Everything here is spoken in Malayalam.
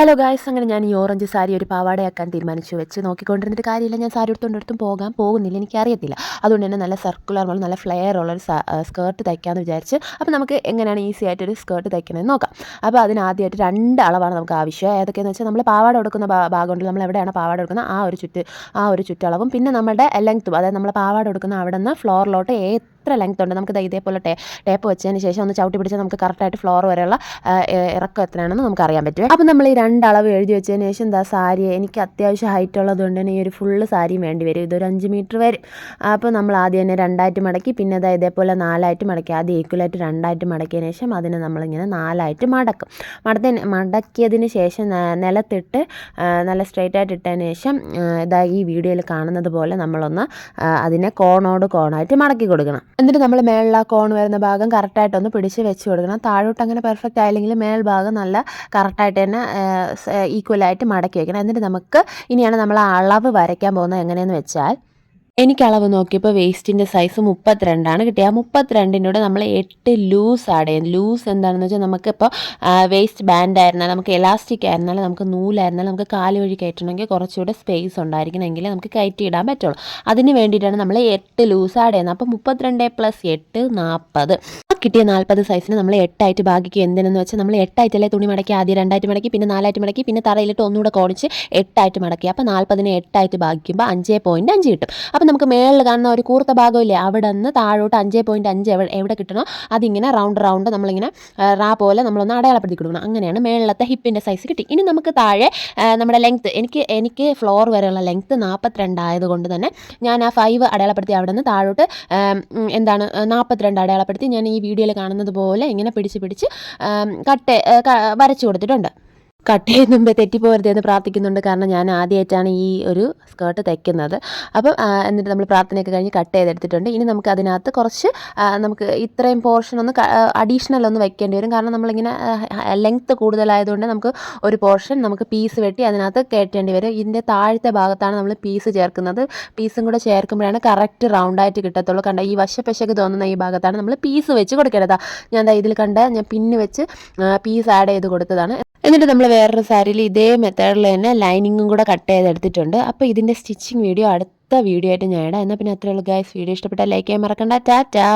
ഹലോ ഗായ്സ്, അങ്ങനെ ഞാൻ ഈ ഓറഞ്ച് സാരി ഒരു പാവാടയാക്കാൻ തീരുമാനിച്ചു. വെച്ച് നോക്കിക്കൊണ്ടിരുന്നിട്ട് കാര്യമില്ല, ഞാൻ സാരി എടുത്തുകൊണ്ടിടത്തും പോകുന്നില്ല, എനിക്കറിയത്തില്ല. അതുകൊണ്ട് തന്നെ നല്ല സർക്കുലർ പോലെ നല്ല ഫ്ലെയർ ഉള്ളൊരു സ്കേർട്ട് തയ്ക്കാമെന്ന് വിചാരിച്ച്. അപ്പോൾ നമുക്ക് എങ്ങനെയാണ് ഈസി ആയിട്ടൊരു സ്കേർട്ട് തയ്ക്കണമെന്ന് നോക്കാം. അപ്പോൾ അതിനാദ്യമായിട്ട് 2 അളവാണ് നമുക്ക് ആവശ്യം. ഏതൊക്കെയെന്ന് വെച്ചാൽ നമ്മൾ പാവാട കൊടുക്കുന്ന ഭാഗമുണ്ട്, നമ്മൾ എവിടെയാണ് പാവാട കൊടുക്കുന്നത് ആ ഒരു ചുറ്റളവും, പിന്നെ നമ്മുടെ ലെങ്ത്തും, അതായത് നമ്മൾ പാവാട കൊടുക്കുന്ന അവിടെ നിന്ന് ഫ്ലോറിലോട്ട് എത്ര ലെങ്ത് ഉണ്ട് നമുക്ക് ഇതേപോലെ ടേപ്പ് വെച്ചതിന് ശേഷം ഒന്ന് ചവിട്ടി പിടിച്ചാൽ നമുക്ക് കറക്റ്റായിട്ട് ഫ്ലോർ വരെയുള്ള ഇറക്കം എത്രയാണെന്ന് നമുക്ക് അറിയാൻ പറ്റും. അപ്പോൾ നമ്മൾ ഈ 2 അളവ് എഴുതി വെച്ചതിന് ശേഷം സാരി എനിക്ക് അത്യാവശ്യം ഹൈറ്റ് ഉള്ളതുകൊണ്ട് തന്നെ ഈ ഒരു ഫുള്ള് സാരിയും വേണ്ടി വരും. ഇതൊരു 5 മീറ്റർ വരും. അപ്പോൾ നമ്മൾ ആദ്യം തന്നെ 2ആയിട്ട് മടക്കി, പിന്നെ ഇതേപോലെ 4ആയിട്ട് മടക്കി, ആദ്യം ഈക്വലായിട്ട് 2ആയിട്ട് മടക്കിയതിന് ശേഷം അതിനെ നമ്മളിങ്ങനെ 4ആയിട്ട് മടക്കും. മടക്കിയതിന് ശേഷം നിലത്തിട്ട് നല്ല സ്ട്രെയിറ്റ് ആയിട്ട് ഇട്ടതിന് ശേഷം ഈ വീഡിയോയിൽ കാണുന്നത് പോലെ നമ്മളൊന്ന് അതിനെ കോണോട് കോണായിട്ട് മടക്കി കൊടുക്കണം. എന്നിട്ട് നമ്മൾ മേളിൽ ആ കോൺ വരുന്ന ഭാഗം കറക്റ്റായിട്ടൊന്ന് പിടിച്ച് വെച്ച് കൊടുക്കണം. താഴോട്ട് അങ്ങനെ പെർഫെക്റ്റ് ആയില്ലെങ്കിൽ മേൽഭാഗം നല്ല കറക്റ്റായിട്ട് തന്നെ ഈക്വലായിട്ട് മടക്കി വയ്ക്കണം. എന്നിട്ട് ഇനിയാണ് നമ്മൾ ആ അളവ് വരയ്ക്കാൻ പോകുന്നത് എങ്ങനെയെന്ന് വെച്ചാൽ, എനിക്ക് അളവ് നോക്കിയപ്പോൾ വേസ്റ്റിൻ്റെ സൈസ് 32 കിട്ടിയത്. ആ 32 നമ്മൾ 8 ലൂസ് ആഡ് ചെയ്യും. ലൂസ് എന്താണെന്ന് വെച്ചാൽ നമുക്കിപ്പോൾ വേസ്റ്റ് ബാൻഡ് ആയിരുന്നാലും നമുക്ക് എലാസ്റ്റിക് ആയിരുന്നാലും നമുക്ക് നൂലായിരുന്നാലും നമുക്ക് കാല് വഴി കയറ്റണമെങ്കിൽ കുറച്ചുകൂടെ സ്പേസ് ഉണ്ടായിരിക്കണമെങ്കിൽ നമുക്ക് കയറ്റി ഇടാൻ പറ്റുള്ളൂ. അതിന് വേണ്ടിയിട്ടാണ് നമ്മൾ 8 ലൂസ് ആഡ് ചെയ്യുന്നത്. അപ്പോൾ 32 + 8 40. കിട്ടിയ 40 സൈസിന് നമ്മൾ 8ആയിട്ട് ഭാഗിക്കും. എന്തിനെന്ന് വെച്ചാൽ നമ്മൾ 8ആയിട്ടല്ലേ തുണി മടക്കി, ആദ്യം 2ആയിട്ട് മടക്കി, പിന്നെ 4ആയിട്ട് മടക്കി, പിന്നെ തറയിലിട്ട് ഒന്നുകൂടെ കോണിച്ച് 8ആയിട്ട് മടക്കി. അപ്പോൾ 40നെ 8ആയിട്ട് ഭാഗിക്കുമ്പോൾ 5.5 കിട്ടും. അപ്പോൾ നമുക്ക് മേളിൽ കാണുന്ന ഒരു കൂർത്ത ഭാഗമില്ലേ, അവിടെ നിന്ന് താഴോട്ട് 5.5 എവിടെ കിട്ടണോ അതിങ്ങനെ റൗണ്ട് നമ്മളിങ്ങനെ പോലെ നമ്മളൊന്ന് അടയാളപ്പെടുത്തി കൊടുക്കണം. അങ്ങനെയാണ് മേളിലത്തെ ഹിപ്പിൻ്റെ സൈസ് കിട്ടി. ഇനി നമുക്ക് താഴെ നമ്മുടെ ലെങ്ത്ത്, എനിക്ക് ഫ്ലോർ വരെയുള്ള ലെങ്ത്ത് 42 ആയതുകൊണ്ട് തന്നെ ഞാൻ ആ 5 അടയാളപ്പെടുത്തി അവിടെ നിന്ന് താഴോട്ട് 42 അടയാളപ്പെടുത്തി ഞാൻ ഈ വീഡിയോയിൽ കാണുന്നത് പോലെ ഇങ്ങനെ പിടിച്ച് വരച്ചു കൊടുത്തിട്ടുണ്ട്. കട്ട് ചെയ്യുന്നുണ്ട്, തെറ്റിപ്പോകരുതെന്ന് പ്രാർത്ഥിക്കുന്നുണ്ട്. കാരണം ഞാൻ ആദ്യമായിട്ടാണ് ഈ ഒരു സ്കേർട്ട് തയ്ക്കുന്നത്. അപ്പം എന്നിട്ട് നമ്മൾ പ്രാർത്ഥനയൊക്കെ കഴിഞ്ഞ് കട്ട് ചെയ്തെടുത്തിട്ടുണ്ട്. ഇനി നമുക്ക് അതിനകത്ത് കുറച്ച് നമുക്ക് ഇത്രയും പോർഷൻ ഒന്ന് അഡീഷണൽ ഒന്ന് വെക്കേണ്ടി വരും. കാരണം നമ്മളിങ്ങനെ ലെങ്ത്ത് കൂടുതലായതുകൊണ്ട് നമുക്ക് ഒരു പോർഷൻ നമുക്ക് പീസ് വെട്ടി അതിനകത്ത് കയറ്റേണ്ടി വരും. ഇതിൻ്റെ താഴത്തെ ഭാഗത്താണ് നമ്മൾ പീസ് ചേർക്കുന്നത്. പീസും കൂടെ ചേർക്കുമ്പോഴാണ് കറക്റ്റ് റൗണ്ടായിട്ട് കിട്ടത്തുള്ളൂ. കണ്ട ഈ വശപ്പശക്ക് തോന്നുന്ന ഈ ഭാഗത്താണ് നമ്മൾ പീസ് വെച്ച് കൊടുക്കേണ്ടത്. ഞാൻ ഇതിൽ ഞാൻ പിന്ന് വെച്ച് പീസ് ആഡ് ചെയ്ത് കൊടുത്തതാണ്. എന്നിട്ട് നമ്മൾ വേറൊരു സാരിയിൽ ഇതേ മെത്തേഡിൽ തന്നെ ലൈനിങ്ങും കൂടെ കട്ട് ചെയ്തെടുത്തിട്ടുണ്ട്. അപ്പോൾ ഇതിൻ്റെ സ്റ്റിച്ചിങ് വീഡിയോ അടുത്ത വീഡിയോ ആയിട്ട് ഞാൻ ഇടാം. എന്നാൽ പിന്നെ അത്രയേ ഉള്ളൂ ഗൈസ്. വീഡിയോ ഇഷ്ടപ്പെട്ടാൽ ലൈക്ക് ചെയ്യാൻ മറക്കണ്ട. ടാറ്റാ.